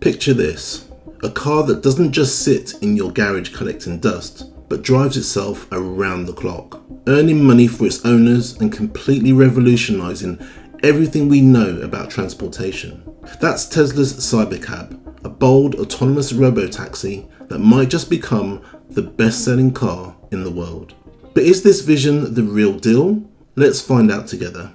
Picture this, a car that doesn't just sit in your garage collecting dust, but drives itself around the clock, earning money for its owners and completely revolutionising everything we know about transportation. That's Tesla's Cybercab, a bold autonomous robotaxi that might just become the best-selling car in the world. But is this vision the real deal? Let's find out together.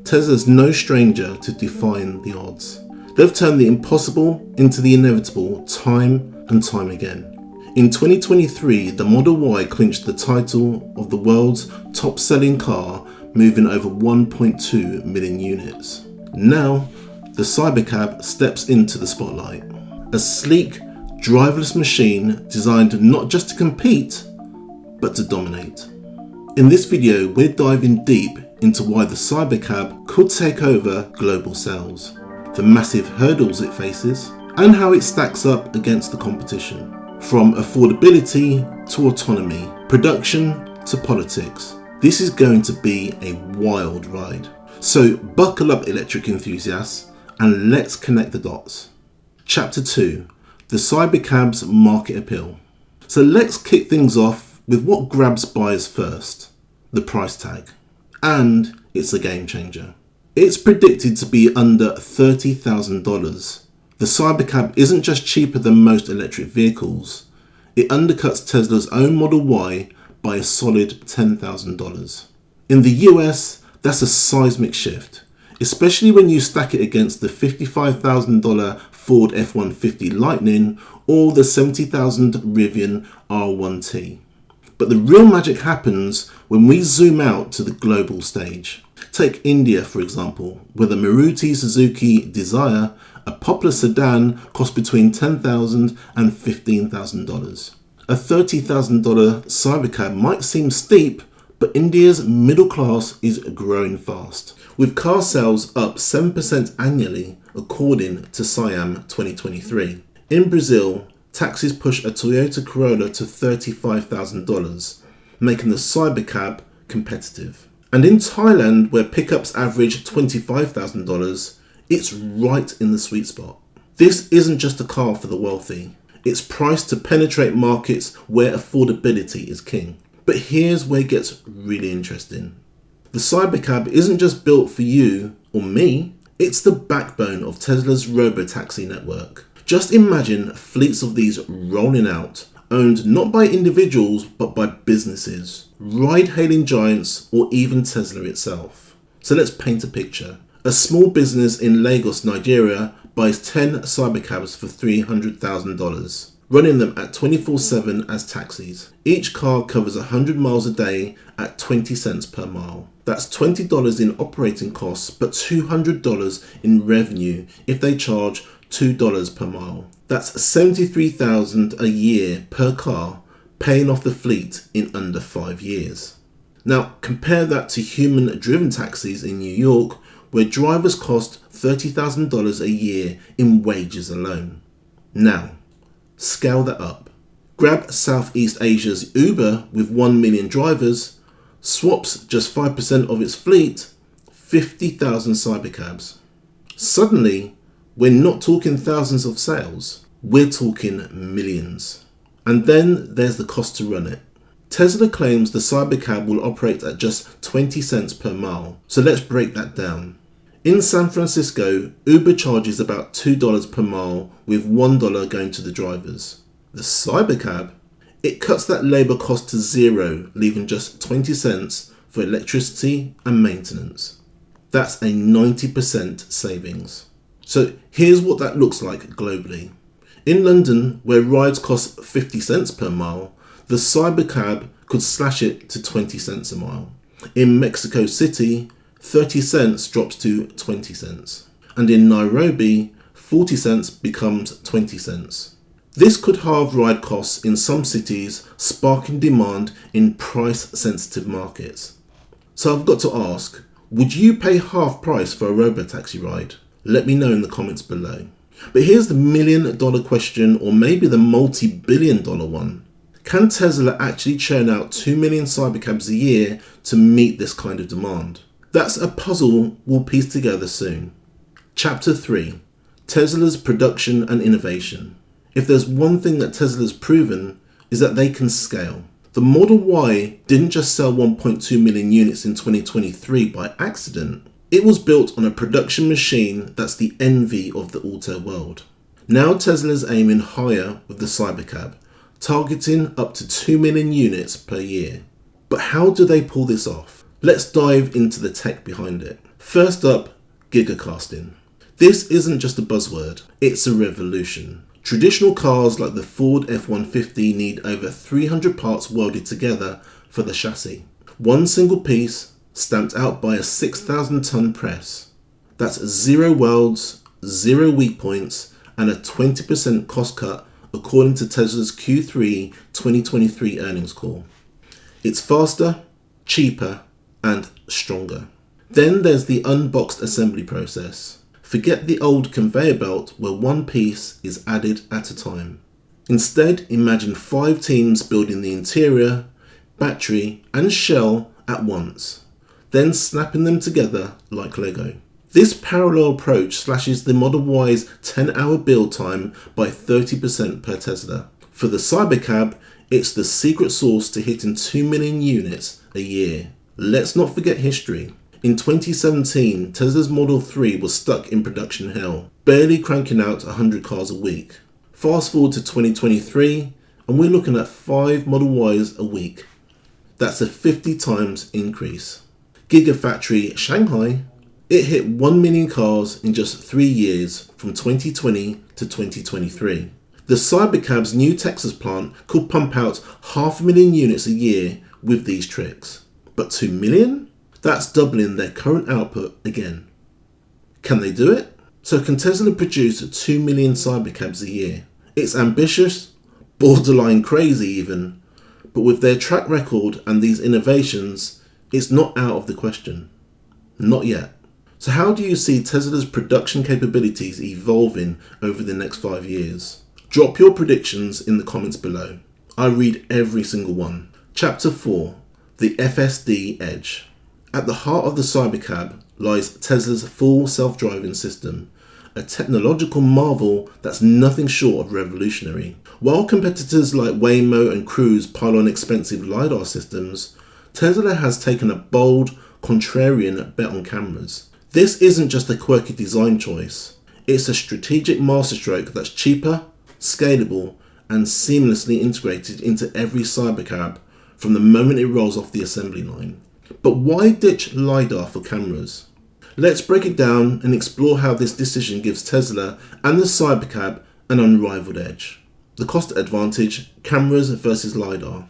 Tesla's no stranger to defying the odds. They've turned the impossible into the inevitable time and time again. In 2023, the Model Y clinched the title of the world's top-selling car, moving over 1.2 million units. Now, the Cybercab steps into the spotlight. A sleek, driverless machine designed not just to compete, but to dominate. In this video, we're diving deep into why the Cybercab could take over global sales, the massive hurdles it faces, and how it stacks up against the competition. From affordability to autonomy, production to politics, this is going to be a wild ride. So buckle up, electric enthusiasts, and let's connect the dots. Chapter 2, the Cybercab's market appeal. So let's kick things off with what grabs buyers first, the price tag. And it's a game changer. It's predicted to be under $30,000. The Cybercab isn't just cheaper than most electric vehicles, it undercuts Tesla's own Model Y by a solid $10,000. In the US, that's a seismic shift, especially when you stack it against the $55,000 Ford F-150 Lightning or the $70,000 Rivian R1T. But the real magic happens when we zoom out to the global stage. Take India, for example, where the Maruti Suzuki Dzire, a popular sedan, costs between $10,000 and $15,000. A $30,000 Cybercab might seem steep, but India's middle class is growing fast, with car sales up 7% annually according to SIAM 2023. In Brazil, taxis push a Toyota Corolla to $35,000, making the Cybercab competitive. And in Thailand, where pickups average $25,000, it's right in the sweet spot. This isn't just a car for the wealthy. It's priced to penetrate markets where affordability is king. But here's where it gets really interesting. The Cybercab isn't just built for you or me, it's the backbone of Tesla's Robotaxi network. Just imagine fleets of these rolling out, owned not by individuals but by businesses, ride-hailing giants, or even Tesla itself. So let's paint a picture. A small business in Lagos, Nigeria buys 10 Cybercabs for $300,000, running them at 24/7 as taxis. Each car covers 100 miles a day at 20 cents per mile. That's $20 in operating costs, but $200 in revenue if they charge $2 per mile. That's $73,000 a year per car, paying off the fleet in under 5 years. Now compare that to human-driven taxis in New York, where drivers cost $30,000 a year in wages alone. Now, scale that up. Grab Southeast Asia's Uber with 1 million drivers, swaps just 5% of its fleet, 50,000 Cybercabs. Suddenly, we're not talking thousands of sales, we're talking millions. And then there's the cost to run it. Tesla claims the Cybercab will operate at just 20 cents per mile, so let's break that down. In San Francisco, Uber charges about $2 per mile, with $1 going to the drivers. The Cybercab, it cuts that labour cost to zero, leaving just 20 cents for electricity and maintenance. That's a 90% savings. So here's what that looks like globally. In London, where rides cost 50 cents per mile, the Cybercab could slash it to 20 cents a mile. In Mexico City, 30 cents drops to 20 cents. And in Nairobi, 40 cents becomes 20 cents. This could halve ride costs in some cities, sparking demand in price-sensitive markets. So I've got to ask, would you pay half price for a Robotaxi ride? Let me know in the comments below. But here's the $1 million question, or maybe the multi-billion dollar one. Can Tesla actually churn out 2 million Cybercabs a year to meet this kind of demand? That's a puzzle we'll piece together soon. Chapter 3. Tesla's production and innovation. If there's one thing that Tesla's proven, is that they can scale. The Model Y didn't just sell 1.2 million units in 2023 by accident. It was built on a production machine that's the envy of the auto world. Now Tesla's aiming higher with the Cybercab, targeting up to 2 million units per year. But how do they pull this off? Let's dive into the tech behind it. First up, gigacasting. This isn't just a buzzword, it's a revolution. Traditional cars like the Ford F-150 need over 300 parts welded together for the chassis. One single piece stamped out by a 6,000-ton press. That's 0 welds, 0 weak points, and a 20% cost cut according to Tesla's Q3 2023 earnings call. It's faster, cheaper, and stronger. Then there's the unboxed assembly process. Forget the old conveyor belt where one piece is added at a time. Instead, imagine 5 teams building the interior, battery, and shell at once, then snapping them together like Lego. This parallel approach slashes the Model Y's 10-hour build time by 30% per Tesla. For the Cybercab, it's the secret sauce to hitting 2 million units a year. Let's not forget history. In 2017, Tesla's Model 3 was stuck in production hell, barely cranking out 100 cars a week. Fast forward to 2023, and we're looking at 5 Model Ys a week. That's a 50 times increase. Gigafactory Shanghai, it hit 1 million cars in just 3 years from 2020 to 2023. The Cybercab's new Texas plant could pump out 500,000 units a year with these tricks. But 2 million? That's doubling their current output again. Can they do it? So can Tesla produce 2 million Cybercabs a year? It's ambitious, borderline crazy even, but with their track record and these innovations, it's not out of the question. Not yet. So how do you see Tesla's production capabilities evolving over the next 5 years? Drop your predictions in the comments below. I read every single one. Chapter 4, the FSD Edge. At the heart of the Cybercab lies Tesla's full self-driving system, a technological marvel that's nothing short of revolutionary. While competitors like Waymo and Cruise pile on expensive lidar systems, Tesla has taken a bold, contrarian bet on cameras. This isn't just a quirky design choice, it's a strategic masterstroke that's cheaper, scalable, and seamlessly integrated into every Cybercab from the moment it rolls off the assembly line. But why ditch lidar for cameras? Let's break it down and explore how this decision gives Tesla and the Cybercab an unrivaled edge. The cost advantage, cameras versus lidar.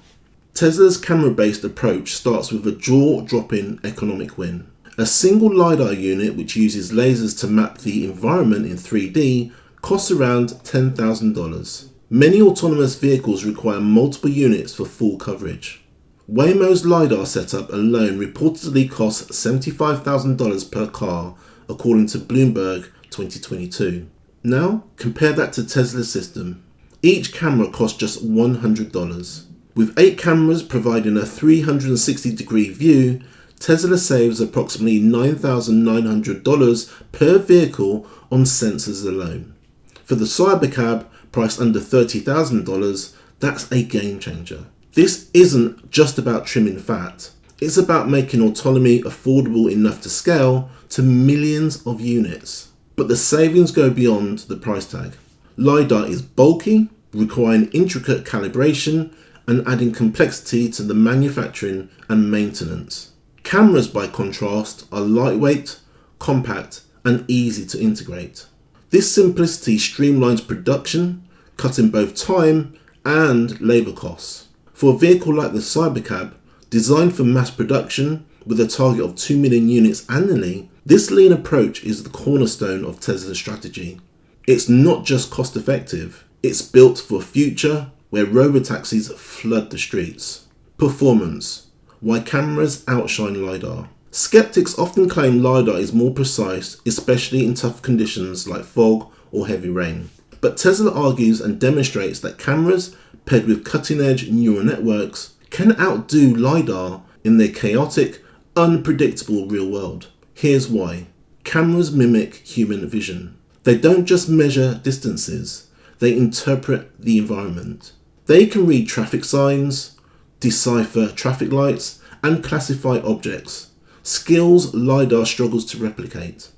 Tesla's camera-based approach starts with a jaw-dropping economic win. A single lidar unit, which uses lasers to map the environment in 3D, costs around $10,000. Many autonomous vehicles require multiple units for full coverage. Waymo's lidar setup alone reportedly costs $75,000 per car, according to Bloomberg 2022. Now, compare that to Tesla's system. Each camera costs just $100. With 8 cameras providing a 360-degree view, Tesla saves approximately $9,900 per vehicle on sensors alone. For the Cybercab, priced under $30,000, that's a game changer. This isn't just about trimming fat, it's about making autonomy affordable enough to scale to millions of units. But the savings go beyond the price tag. LiDAR is bulky, requiring intricate calibration and adding complexity to the manufacturing and maintenance. Cameras, by contrast, are lightweight, compact, and easy to integrate. This simplicity streamlines production, cutting both time and labour costs. For a vehicle like the Cybercab, designed for mass production with a target of 2 million units annually, this lean approach is the cornerstone of Tesla's strategy. It's not just cost effective, it's built for a future where robotaxis flood the streets. Performance. Why cameras outshine LiDAR. Skeptics often claim LiDAR is more precise, especially in tough conditions like fog or heavy rain. But Tesla argues and demonstrates that cameras, paired with cutting-edge neural networks, can outdo LiDAR in their chaotic, unpredictable real world. Here's why. Cameras mimic human vision. They don't just measure distances, they interpret the environment. They can read traffic signs, decipher traffic lights, and classify objects, skills lidar struggles to replicate.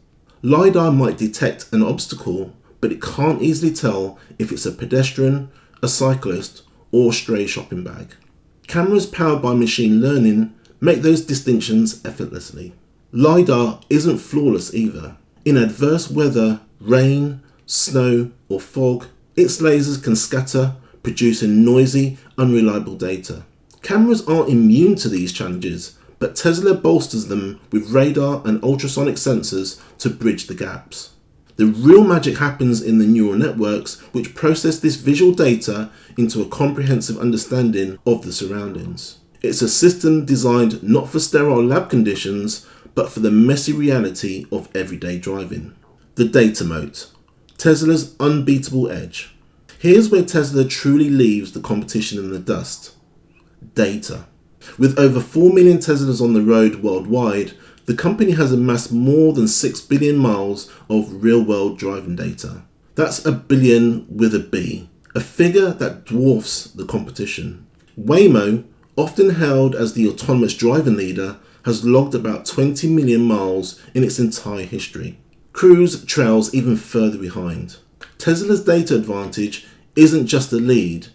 Lidar might detect an obstacle, but it can't easily tell if it's a pedestrian, a cyclist, or stray shopping bag. Cameras powered by machine learning make those distinctions effortlessly. Lidar isn't flawless either. In adverse weather, rain, snow, or fog, its lasers can scatter, producing noisy, unreliable data. Cameras aren't immune to these challenges, but Tesla bolsters them with radar and ultrasonic sensors to bridge the gaps. The real magic happens in the neural networks which process this visual data into a comprehensive understanding of the surroundings. It's a system designed not for sterile lab conditions, but for the messy reality of everyday driving. The data moat, Tesla's unbeatable edge. Here's where Tesla truly leaves the competition in the dust. Data. With over 4 million Teslas on the road worldwide, the company has amassed more than 6 billion miles of real-world driving data. That's a billion with a B, a figure that dwarfs the competition. Waymo, often hailed as the autonomous driving leader, has logged about 20 million miles in its entire history. Cruise trails even further behind. Tesla's data advantage isn't just a lead,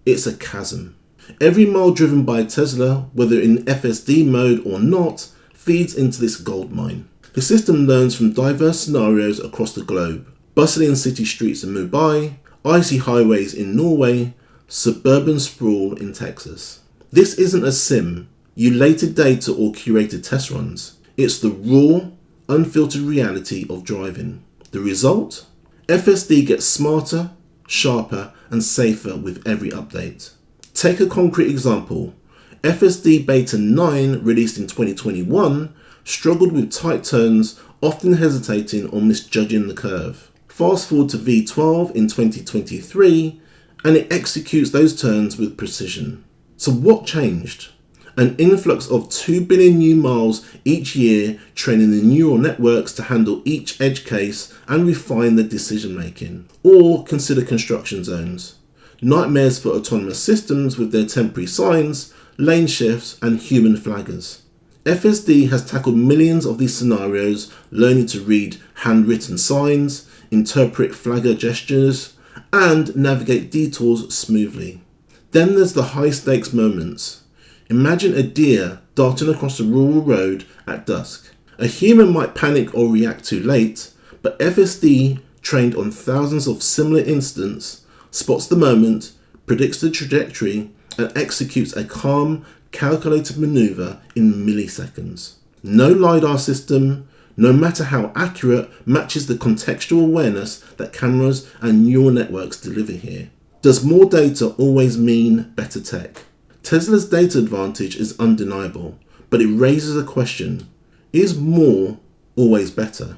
it's a chasm. Every mile driven by Tesla, whether in FSD mode or not, feeds into this gold mine. The system learns from diverse scenarios across the globe: bustling city streets in Mumbai, icy highways in Norway, suburban sprawl in Texas. This isn't a sim, ulated data or curated test runs. It's the raw, unfiltered reality of driving. The result? FSD gets smarter, sharper, and safer with every update. Take a concrete example. FSD Beta 9, released in 2021, struggled with tight turns, often hesitating or misjudging the curve. Fast forward to V12 in 2023, and it executes those turns with precision. So what changed? An influx of 2 billion new miles each year, training the neural networks to handle each edge case and refine the decision making. Or consider construction zones. Nightmares for autonomous systems with their temporary signs, lane shifts, and human flaggers. FSD has tackled millions of these scenarios, learning to read handwritten signs, interpret flagger gestures, and navigate detours smoothly. Then there's the high stakes moments. Imagine a deer darting across a rural road at dusk. A human might panic or react too late, but FSD, trained on thousands of similar incidents, spots the moment, predicts the trajectory, and executes a calm, calculated maneuver in milliseconds. No LiDAR system, no matter how accurate, matches the contextual awareness that cameras and neural networks deliver here. Does more data always mean better tech? Tesla's data advantage is undeniable, but it raises a question: is more always better?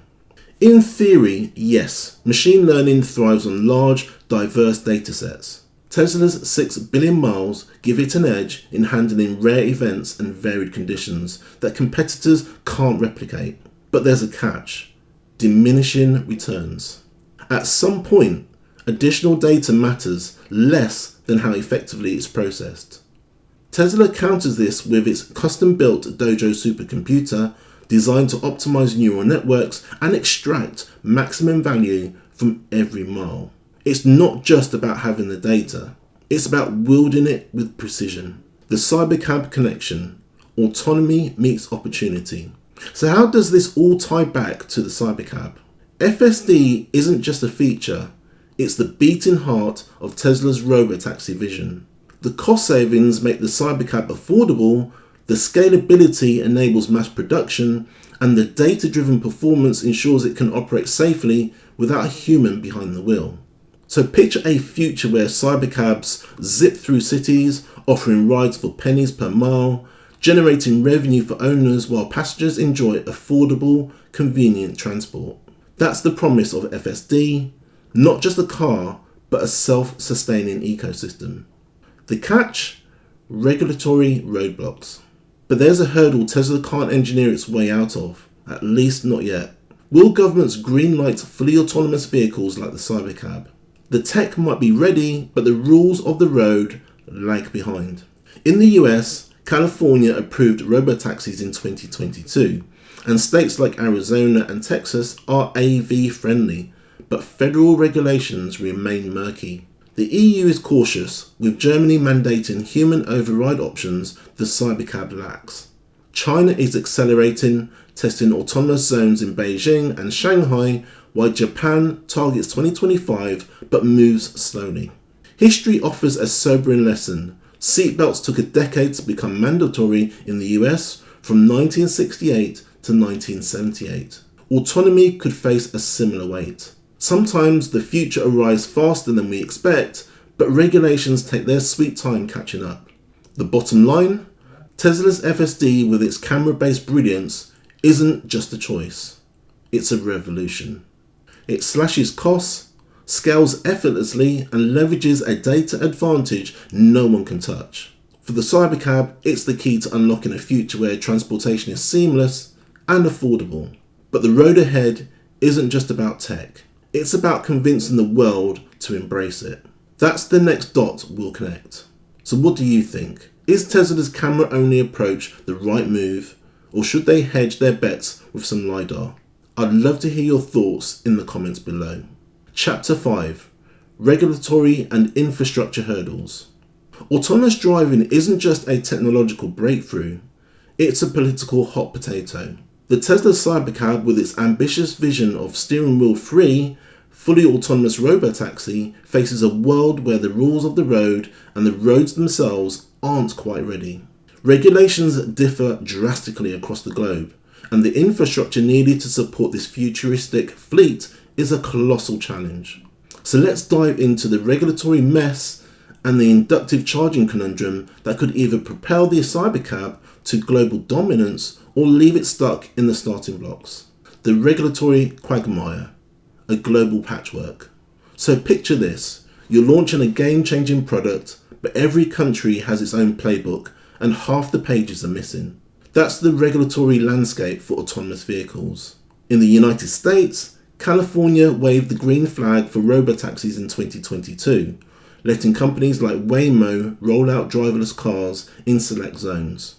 In theory, yes, machine learning thrives on large, diverse datasets. Tesla's 6 billion miles give it an edge in handling rare events and varied conditions that competitors can't replicate. But there's a catch: diminishing returns. At some point, additional data matters less than how effectively it's processed. Tesla counters this with its custom-built Dojo supercomputer, designed to optimize neural networks and extract maximum value from every mile. It's not just about having the data, it's about wielding it with precision. The Cybercab connection: autonomy meets opportunity. So how does this all tie back to the Cybercab? FSD isn't just a feature, it's the beating heart of Tesla's Robotaxi vision. The cost savings make the Cybercab affordable, the scalability enables mass production, and the data-driven performance ensures it can operate safely without a human behind the wheel. So picture a future where Cybercabs zip through cities, offering rides for pennies per mile, generating revenue for owners while passengers enjoy affordable, convenient transport. That's the promise of FSD, not just a car, but a self-sustaining ecosystem. The catch? Regulatory roadblocks. But there's a hurdle Tesla can't engineer its way out of, at least not yet. Will governments greenlight fully autonomous vehicles like the Cybercab? The tech might be ready, but the rules of the road lag behind. In the US, California approved robotaxis in 2022, and states like Arizona and Texas are AV friendly, but federal regulations remain murky. The EU is cautious, with Germany mandating human override options the Cybercab lacks. China is accelerating, testing autonomous zones in Beijing and Shanghai, while Japan targets 2025 but moves slowly. History offers a sobering lesson. Seatbelts took a decade to become mandatory in the US from 1968 to 1978. Autonomy could face a similar weight. Sometimes the future arrives faster than we expect, but regulations take their sweet time catching up. The bottom line? Tesla's FSD with its camera-based brilliance isn't just a choice, it's a revolution. It slashes costs, scales effortlessly, and leverages a data advantage no one can touch. For the Cybercab, it's the key to unlocking a future where transportation is seamless and affordable. But the road ahead isn't just about tech, it's about convincing the world to embrace it. That's the next dot we'll connect. So what do you think? Is Tesla's camera-only approach the right move, or should they hedge their bets with some lidar? I'd love to hear your thoughts in the comments below. Chapter 5. Regulatory and infrastructure hurdles. Autonomous driving isn't just a technological breakthrough, it's a political hot potato. The Tesla Cybercab, with its ambitious vision of steering wheel free, fully autonomous robotaxi, faces a world where the rules of the road and the roads themselves aren't quite ready. Regulations differ drastically across the globe, and the infrastructure needed to support this futuristic fleet is a colossal challenge. So let's dive into the regulatory mess and the inductive charging conundrum that could either propel the Cybercab to global dominance or leave it stuck in the starting blocks. The regulatory quagmire, a global patchwork. So picture this, you're launching a game-changing product, but every country has its own playbook and half the pages are missing. That's the regulatory landscape for autonomous vehicles. In the United States, California waved the green flag for robotaxis in 2022, letting companies like Waymo roll out driverless cars in select zones.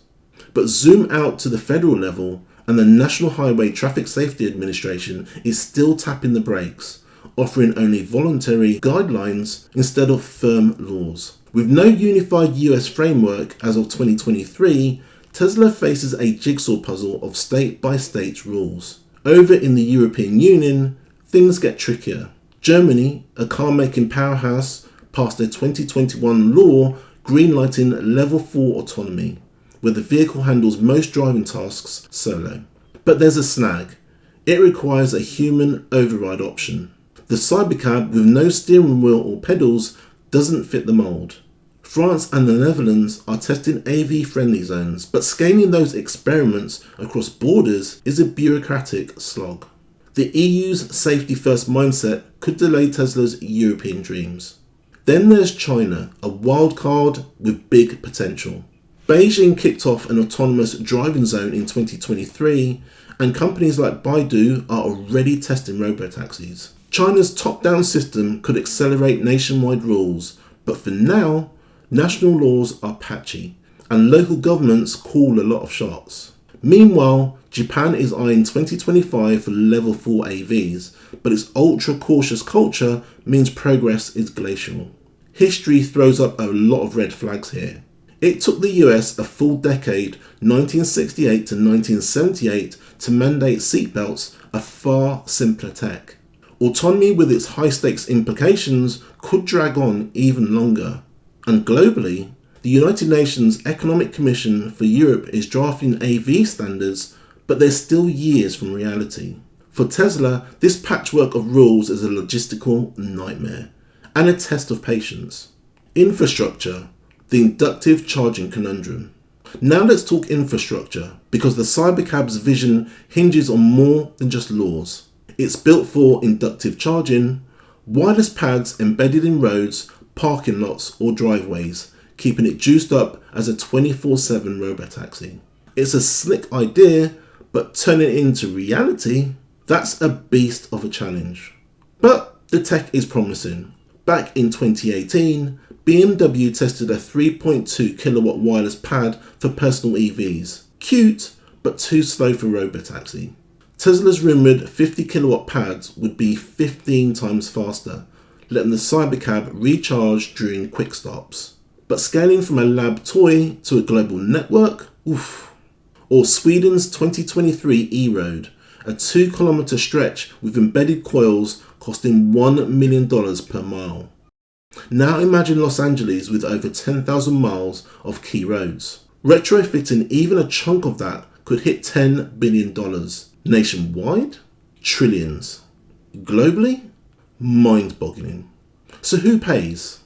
But zoom out to the federal level, and the National Highway Traffic Safety Administration is still tapping the brakes, offering only voluntary guidelines instead of firm laws. With no unified US framework as of 2023, Tesla faces a jigsaw puzzle of state-by-state rules. Over in the European Union, things get trickier. Germany, a car-making powerhouse, passed a 2021 law greenlighting level 4 autonomy, where the vehicle handles most driving tasks solo. But there's a snag. It requires a human override option. The Cybercab with no steering wheel or pedals doesn't fit the mould. France and the Netherlands are testing AV-friendly zones, but scaling those experiments across borders is a bureaucratic slog. The EU's safety-first mindset could delay Tesla's European dreams. Then there's China, a wild card with big potential. Beijing kicked off an autonomous driving zone in 2023, and companies like Baidu are already testing robotaxis. China's top-down system could accelerate nationwide rules, but for now, national laws are patchy, and local governments call a lot of shots. Meanwhile, Japan is eyeing 2025 for level 4 AVs, but its ultra-cautious culture means progress is glacial. History throws up a lot of red flags here. It took the US a full decade, 1968 to 1978, to mandate seatbelts, a far simpler tech. Autonomy with its high-stakes implications could drag on even longer. And globally, the United Nations Economic Commission for Europe is drafting AV standards, but they're still years from reality. For Tesla, this patchwork of rules is a logistical nightmare and a test of patience. Infrastructure, the inductive charging conundrum. Now let's talk infrastructure, because the Cybercab's vision hinges on more than just laws. It's built for inductive charging, wireless pads embedded in roads, parking lots or driveways, keeping it juiced up as a 24/7 robotaxi. It's a slick idea, but turning it into reality, That's a beast of a challenge. But the tech is promising. Back in 2018, BMW tested a 3.2 kilowatt wireless pad for personal EVs. Cute, but too slow for Robotaxi. Tesla's rumoured 50 kilowatt pads would be 15 times faster, letting the Cybercab recharge during quick stops. But scaling from a lab toy to a global network? Oof. Or Sweden's 2023 E-Road, a 2-kilometre stretch with embedded coils costing $1 million per mile. Now imagine Los Angeles with over 10,000 miles of key roads. Retrofitting even a chunk of that could hit $10 billion. Nationwide? Trillions. Globally? Mind-boggling. So who pays?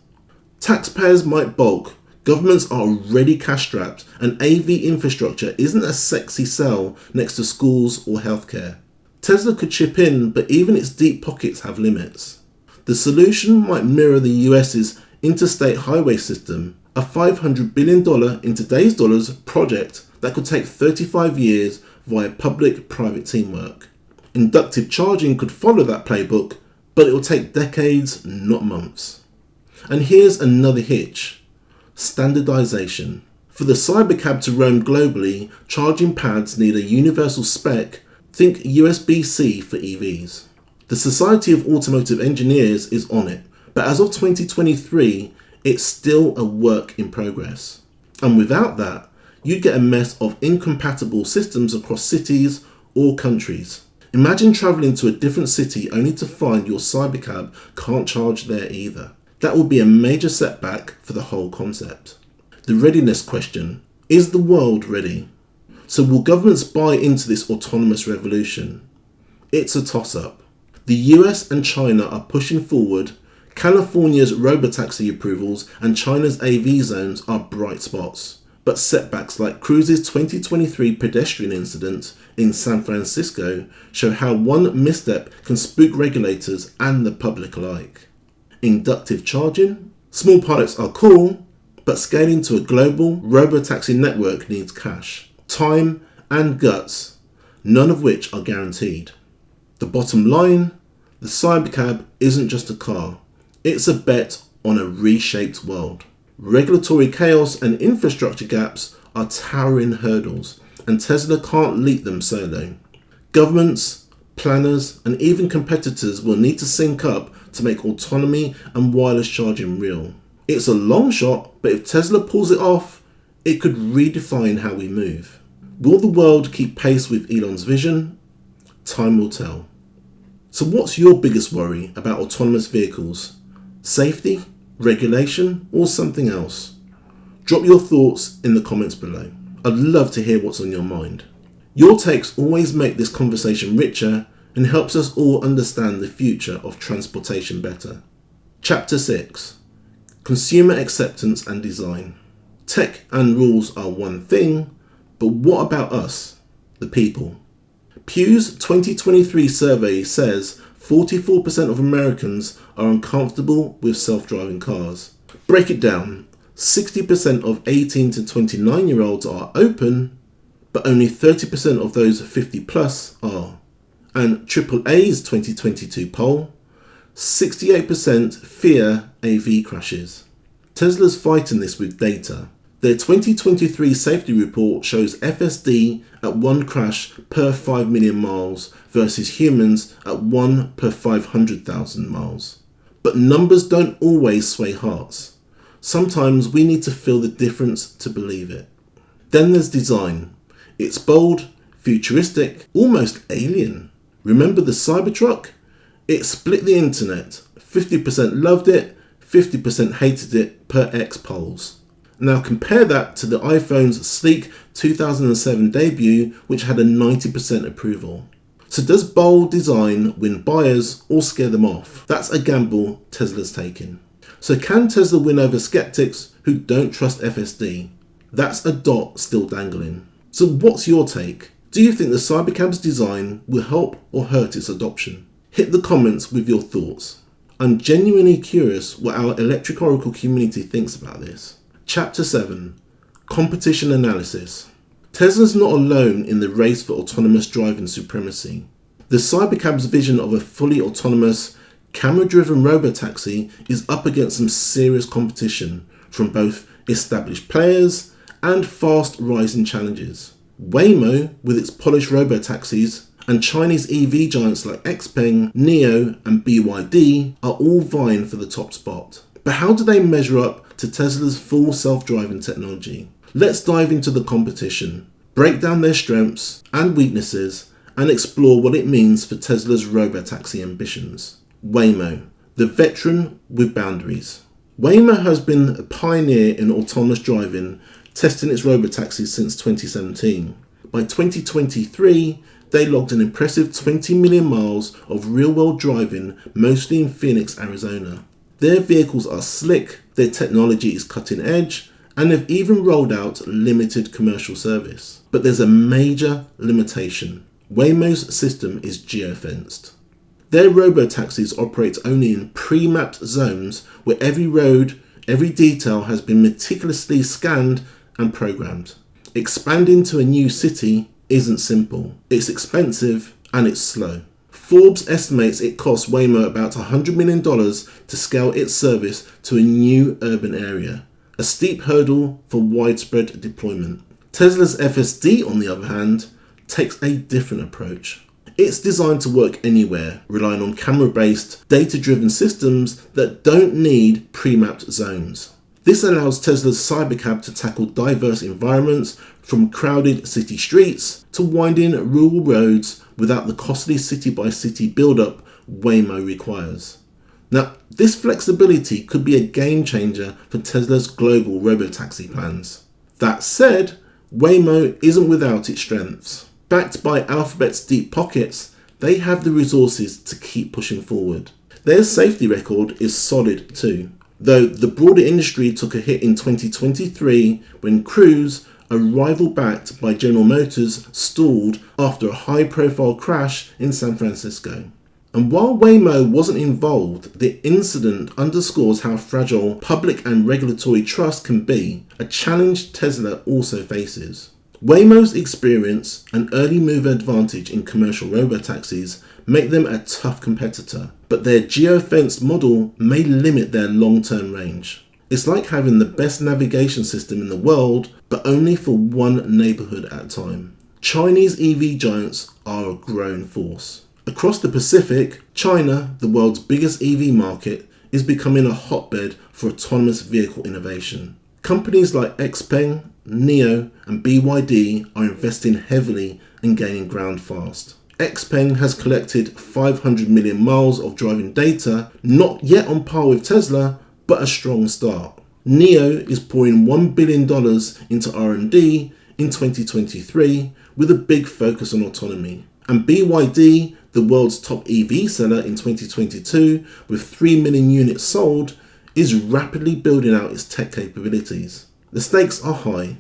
Taxpayers might balk. Governments are already cash-strapped, and AV infrastructure isn't a sexy sell next to schools or healthcare. Tesla could chip in, but even its deep pockets have limits. The solution might mirror the US's interstate highway system, a $500 billion in today's dollars project that could take 35 years via public-private teamwork. Inductive charging could follow that playbook, but it will take decades, not months. And here's another hitch. Standardization. For the Cybercab to roam globally, charging pads need a universal spec. Think USB-C for EVs. The Society of Automotive Engineers is on it, but as of 2023, it's still a work in progress. And without that, you'd get a mess of incompatible systems across cities or countries. Imagine travelling to a different city only to find your Cybercab can't charge there either. That would be a major setback for the whole concept. The readiness question. Is the world ready? So will governments buy into this autonomous revolution? It's a toss-up. The US and China are pushing forward. California's Robotaxi approvals and China's AV zones are bright spots. But setbacks like Cruise's 2023 pedestrian incident in San Francisco show how one misstep can spook regulators and the public alike. Inductive charging? Small pilots are cool, but scaling to a global Robotaxi network needs cash, time and guts, none of which are guaranteed. The bottom line, the Cybercab isn't just a car, it's a bet on a reshaped world. Regulatory chaos and infrastructure gaps are towering hurdles, and Tesla can't leap them solo. Governments, planners, and even competitors will need to sync up to make autonomy and wireless charging real. It's a long shot, but if Tesla pulls it off, it could redefine how we move. Will the world keep pace with Elon's vision? Time will tell. So what's your biggest worry about autonomous vehicles? Safety, regulation, or something else? Drop your thoughts in the comments below. I'd love to hear what's on your mind. Your takes always make this conversation richer and helps us all understand the future of transportation better. Chapter 6. Consumer Acceptance and Design. Tech and rules are one thing, but what about us, the people? Pew's 2023 survey says 44% of Americans are uncomfortable with self-driving cars. Break it down. 60% of 18 to 29-year-olds are open, but only 30% of those 50 plus are. And AAA's 2022 poll, 68% fear AV crashes. Tesla's fighting this with data. Their 2023 safety report shows FSD at 1 crash per 5 million miles versus humans at 1 per 500,000 miles. But numbers don't always sway hearts. Sometimes we need to feel the difference to believe it. Then there's design. It's bold, futuristic, almost alien. Remember the Cybertruck? It split the internet. 50% loved it, 50% hated it per X polls. Now compare that to the iPhone's sleek 2007 debut, which had a 90% approval. So does bold design win buyers or scare them off? That's a gamble Tesla's taking. So can Tesla win over skeptics who don't trust FSD? That's a dot still dangling. So what's your take? Do you think the Cybercab's design will help or hurt its adoption? Hit the comments with your thoughts. I'm genuinely curious what our Electric Oracle community thinks about this. Chapter 7. Competition Analysis. Tesla's not alone in the race for autonomous driving supremacy. The Cybercab's vision of a fully autonomous, camera-driven robotaxi is up against some serious competition from both established players and fast-rising challenges. Waymo, with its polished robotaxis, and Chinese EV giants like Xpeng, NIO, and BYD are all vying for the top spot. But how do they measure up to Tesla's full self-driving technology? Let's dive into the competition, break down their strengths and weaknesses, and explore what it means for Tesla's robotaxi ambitions. Waymo, the veteran with boundaries. Waymo has been a pioneer in autonomous driving, testing its robotaxis since 2017. By 2023, they logged an impressive 20 million miles of real-world driving, mostly in Phoenix, Arizona. Their vehicles are slick, their technology is cutting edge, and they've even rolled out limited commercial service. But there's a major limitation. Waymo's system is geofenced. Their robotaxis operate only in pre-mapped zones where every road, every detail has been meticulously scanned and programmed. Expanding to a new city isn't simple. It's expensive and it's slow. Forbes estimates it costs Waymo about $100 million to scale its service to a new urban area, a steep hurdle for widespread deployment. Tesla's FSD, on the other hand, takes a different approach. It's designed to work anywhere, relying on camera-based, data-driven systems that don't need pre-mapped zones. This allows Tesla's Cybercab to tackle diverse environments, from crowded city streets to winding rural roads without the costly city-by-city build-up Waymo requires. Now, this flexibility could be a game changer for Tesla's global robotaxi plans. That said, Waymo isn't without its strengths. Backed by Alphabet's deep pockets, they have the resources to keep pushing forward. Their safety record is solid too, though the broader industry took a hit in 2023 when Cruise, a rival backed by General Motors, stalled after a high-profile crash in San Francisco. And while Waymo wasn't involved, the incident underscores how fragile public and regulatory trust can be, a challenge Tesla also faces. Waymo's experience and early mover advantage in commercial robotaxis make them a tough competitor, but their geofenced model may limit their long-term range. It's like having the best navigation system in the world, but only for one neighborhood at a time. Chinese EV giants are a growing force. Across the Pacific, China, the world's biggest EV market, is becoming a hotbed for autonomous vehicle innovation. Companies like Xpeng, NIO, and BYD are investing heavily and gaining ground fast. Xpeng has collected 500 million miles of driving data, not yet on par with Tesla, but a strong start. NIO is pouring $1 billion into R&D in 2023 with a big focus on autonomy. And BYD, the world's top EV seller in 2022 with 3 million units sold, is rapidly building out its tech capabilities. The stakes are high.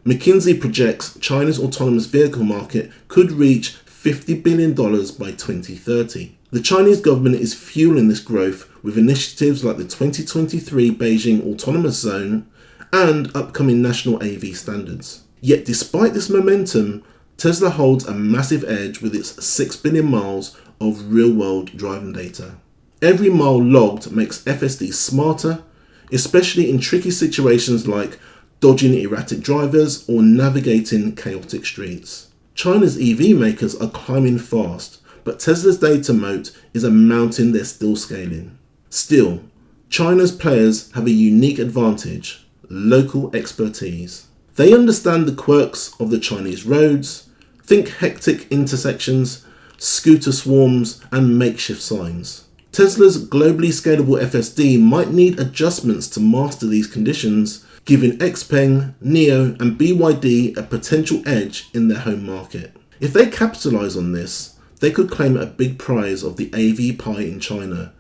McKinsey projects China's autonomous vehicle market could reach $50 billion by 2030. The Chinese government is fueling this growth with initiatives like the 2023 Beijing Autonomous Zone and upcoming national AV standards. Yet despite this momentum, Tesla holds a massive edge with its 6 billion miles of real-world driving data. Every mile logged makes FSD smarter, especially in tricky situations like dodging erratic drivers or navigating chaotic streets. China's EV makers are climbing fast, but Tesla's data moat is a mountain they're still scaling. Still, China's players have a unique advantage: local expertise. They understand the quirks of the Chinese roads. Think hectic intersections, scooter swarms, and makeshift signs. Tesla's globally scalable FSD might need adjustments to master these conditions, giving Xpeng, NIO, and BYD a potential edge in their home market. If they capitalize on this, they could claim a big prize of the AV pie in China,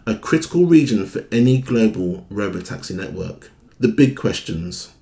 a critical region for any global robotaxi network. The big questions.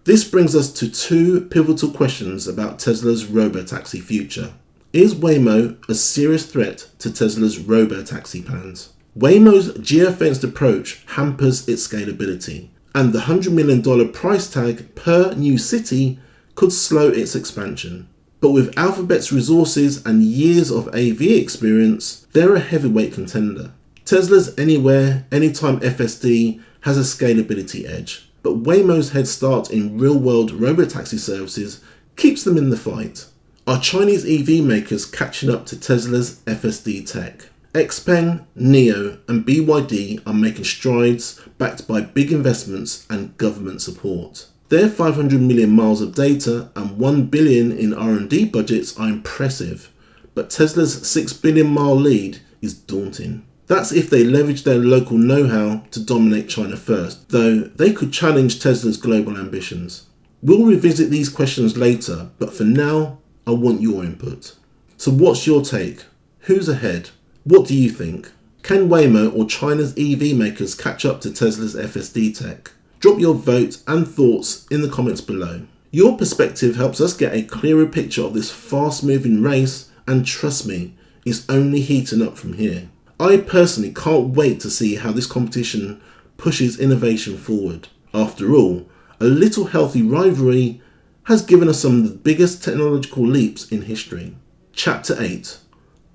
This brings us to two pivotal questions about Tesla's robotaxi future. Is Waymo a serious threat to Tesla's robotaxi plans? Waymo's geofenced approach hampers its scalability, and the $100 million price tag per new city could slow its expansion. But with Alphabet's resources and years of AV experience, they're a heavyweight contender. Tesla's Anywhere, Anytime FSD has a scalability edge, but Waymo's head start in real-world robotaxi services keeps them in the fight. Are Chinese EV makers catching up to Tesla's FSD tech? Xpeng, NIO and BYD are making strides backed by big investments and government support. Their 500 million miles of data and 1 billion in R&D budgets are impressive, but Tesla's 6 billion mile lead is daunting. That's if they leverage their local know-how to dominate China first, though they could challenge Tesla's global ambitions. We'll revisit these questions later, but for now, I want your input. So what's your take? Who's ahead? What do you think? Can Waymo or China's EV makers catch up to Tesla's FSD tech? Drop your vote and thoughts in the comments below. Your perspective helps us get a clearer picture of this fast-moving race, and trust me, it's only heating up from here. I personally can't wait to see how this competition pushes innovation forward. After all, a little healthy rivalry has given us some of the biggest technological leaps in history. Chapter 8.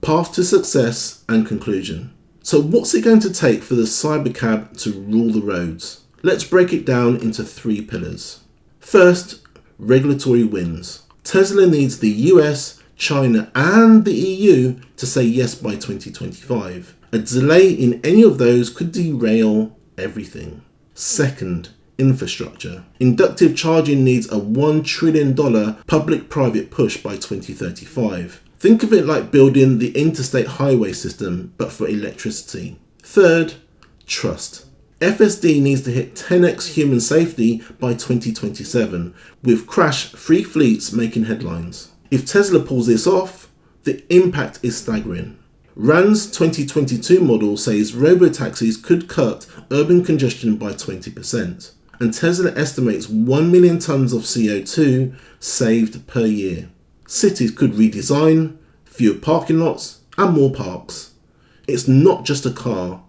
Path to Success and Conclusion. So what's it going to take for the Cybercab to rule the roads? Let's break it down into 3 pillars. First, regulatory wins. Tesla needs the US, China and the EU to say yes by 2025. A delay in any of those could derail everything. Second, infrastructure. Inductive charging needs a $1 trillion public-private push by 2035. Think of it like building the interstate highway system, but for electricity. Third, trust. FSD needs to hit 10x human safety by 2027, with crash-free fleets making headlines. If Tesla pulls this off, the impact is staggering. RAND's 2022 model says robotaxis could cut urban congestion by 20%, and Tesla estimates 1 million tons of CO2 saved per year. Cities could redesign, fewer parking lots, and more parks. It's not just a car,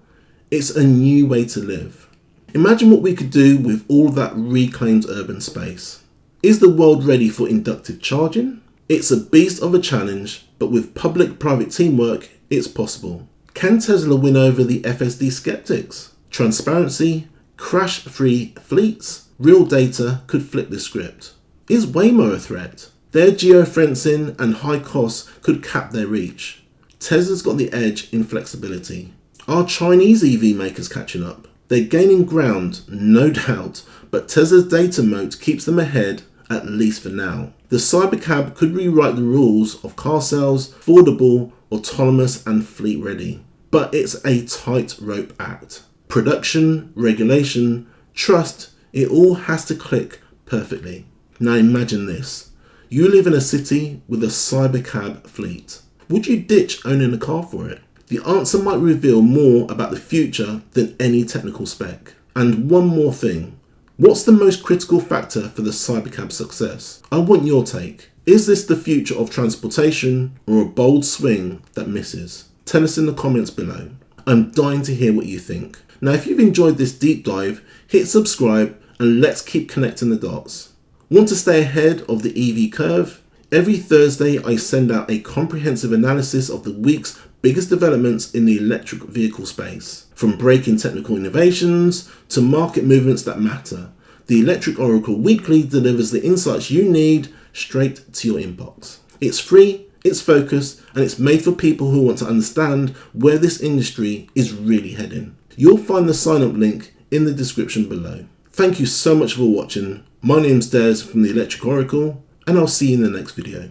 it's a new way to live. Imagine what we could do with all that reclaimed urban space. Is the world ready for inductive charging? It's a beast of a challenge, but with public-private teamwork, it's possible. Can Tesla win over the FSD skeptics? Transparency, crash-free fleets, real data could flip the script. Is Waymo a threat? Their geofencing and high costs could cap their reach. Tesla's got the edge in flexibility. Are Chinese EV makers catching up? They're gaining ground, no doubt, but Tesla's data moat keeps them ahead, at least for now. The Cybercab could rewrite the rules of car sales, affordable, autonomous and fleet ready. But it's a tightrope act. Production, regulation, trust, it all has to click perfectly. Now imagine this. You live in a city with a Cybercab fleet. Would you ditch owning a car for it? The answer might reveal more about the future than any technical spec. And one more thing. What's the most critical factor for the Cybercab success? I want your take. Is this the future of transportation or a bold swing that misses? Tell us in the comments below. I'm dying to hear what you think. Now if you've enjoyed this deep dive, hit subscribe and let's keep connecting the dots. Want to stay ahead of the EV curve? Every Thursday I send out a comprehensive analysis of the week's biggest developments in the electric vehicle space. From breaking technical innovations to market movements that matter, the Electric Oracle Weekly delivers the insights you need straight to your inbox. It's free, it's focused, and it's made for people who want to understand where this industry is really heading. You'll find the sign-up link in the description below. Thank you so much for watching. My name's Des from the Electric Oracle, and I'll see you in the next video.